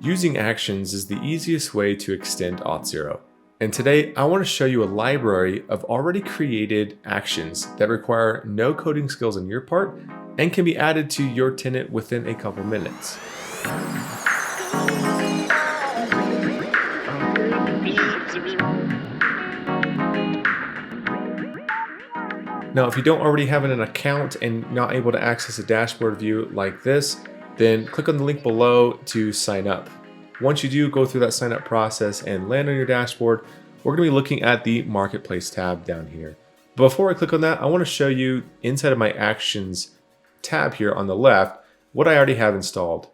Using actions is the easiest way to extend Auth0. And today I want to show you a library of already created actions that require no coding skills on your part and can be added to your tenant within a couple minutes. Now, if you don't already have an account and not able to access a dashboard view like this, then click on the link below to sign up. Once you do go through that sign up process and land on your dashboard, we're going to be looking at the Marketplace tab down here. But before I click on that, I want to show you inside of my Actions tab here on the left what I already have installed.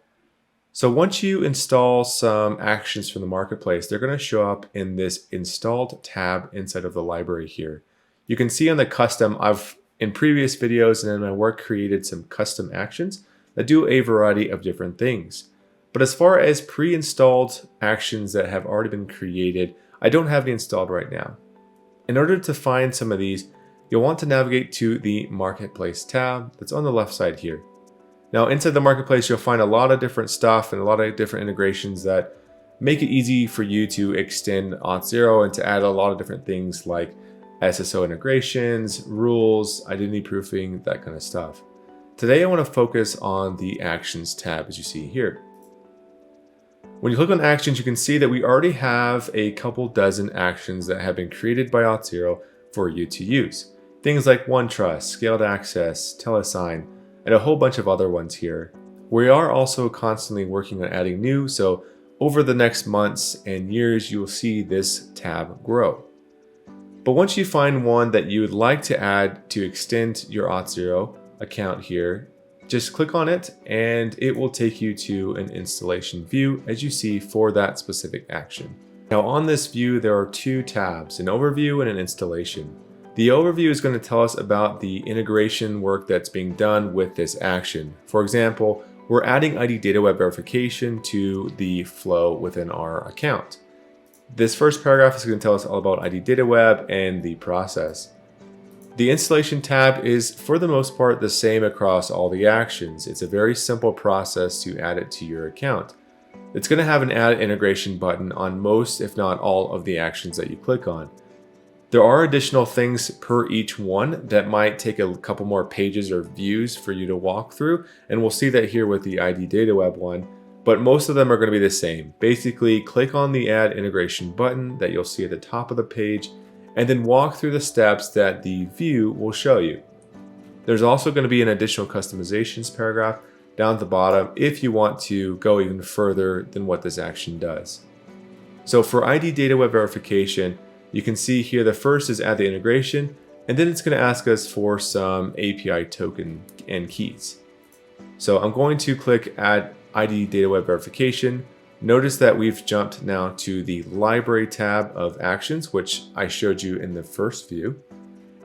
So once you install some actions from the Marketplace, they're going to show up in this Installed tab inside of the library here. You can see on the custom, I've in previous videos and in my work created some custom actions that do a variety of different things. But as far as pre-installed actions that have already been created, I don't have any installed right now. In order to find some of these, you'll want to navigate to the Marketplace tab that's on the left side here. Now inside the Marketplace, you'll find a lot of different stuff and a lot of different integrations that make it easy for you to extend Auth0 and to add a lot of different things like SSO integrations, rules, identity proofing, that kind of stuff. Today I want to focus on the Actions tab as you see here. When you click on Actions, you can see that we already have a couple dozen actions that have been created by Auth0 for you to use. Things like OneTrust, Scaled Access, Telesign, and a whole bunch of other ones here. We are also constantly working on adding new, so over the next months and years, you will see this tab grow. But once you find one that you would like to add to extend your Auth0 account here, just click on it and it will take you to an installation view as you see for that specific action. Now on this view, there are two tabs, an overview and an installation. The overview is going to tell us about the integration work that's being done with this action. For example, we're adding ID data web verification to the flow within our account. This first paragraph is going to tell us all about ID data web and the process. The installation tab is for the most part the same across all the actions. It's a very simple process to add it to your account. It's going to have an add integration button on most, if not all, of the actions that you click on. There are additional things per each one that might take a couple more pages or views for you to walk through, and we'll see that here with the ID data web one. But most of them are going to be the same. Basically, click on the Add Integration button that you'll see at the top of the page, and then walk through the steps that the view will show you. There's also going to be an additional customizations paragraph down at the bottom if you want to go even further than what this action does. So for ID data web verification, you can see here the first is add the integration, and then it's going to ask us for some API token and keys. So I'm going to click Add ID data web verification. Notice that we've jumped now to the library tab of actions, which I showed you in the first view.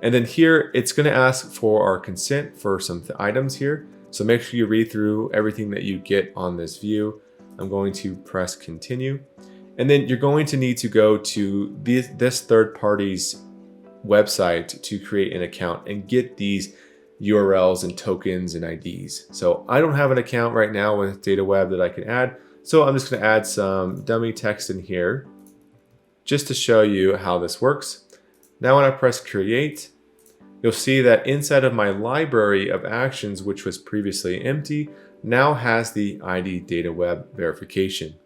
And then here, it's going to ask for our consent for some items here. So make sure you read through everything that you get on this view. I'm going to press continue. And then you're going to need to go to this third party's website to create an account and get these URLs and tokens and IDs. So I don't have an account right now with DataWeb that I can add. So I'm just going to add some dummy text in here just to show you how this works. Now when I press create, you'll see that inside of my library of actions, which was previously empty, now has the ID data web verification.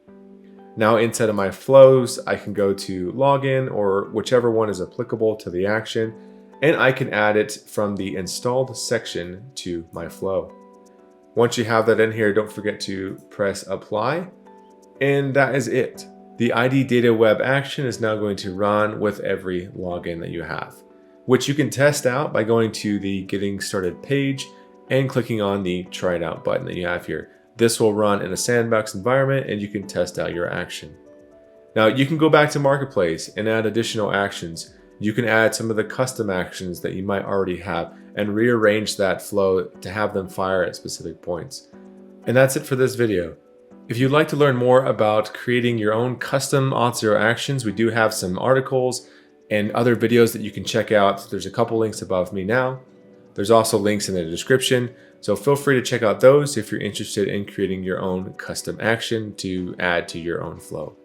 Now inside of my flows, I can go to login or whichever one is applicable to the action, and I can add it from the installed section to my flow. Once you have that in here, don't forget to press apply, and that is it. The ID data web action is now going to run with every login that you have, which you can test out by going to the getting started page and clicking on the try it out button that you have here. This will run in a sandbox environment and you can test out your action. Now you can go back to Marketplace and add additional actions. You can add some of the custom actions that you might already have and rearrange that flow to have them fire at specific points. And that's it for this video. If you'd like to learn more about creating your own custom Auth0 actions, we do have some articles and other videos that you can check out. There's a couple links above me now. There's also links in the description. So feel free to check out those if you're interested in creating your own custom action to add to your own flow.